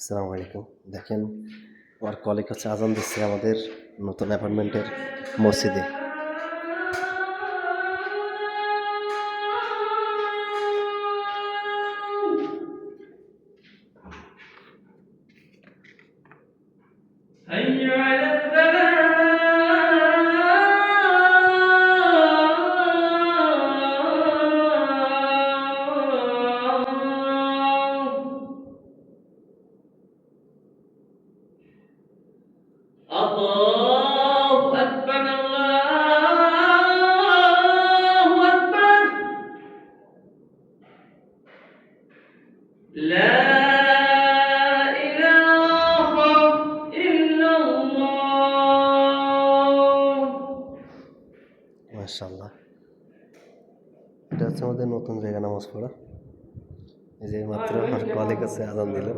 আসসালামু আলাইকুম। দেখেন আমার কলিগ হচ্ছে আজান দিচ্ছে আমাদের নতুন অ্যাপার্টমেন্টের মসজিদে। حي على الفلاح. الله أكبر الله أكبر. لا إله إلا الله. মাশাআল্লাহ। এটা হচ্ছে আমাদের নতুন জায়গা নামাজ পড়া। এই যে মাত্র আমার কলিগ আছে আজান দিল।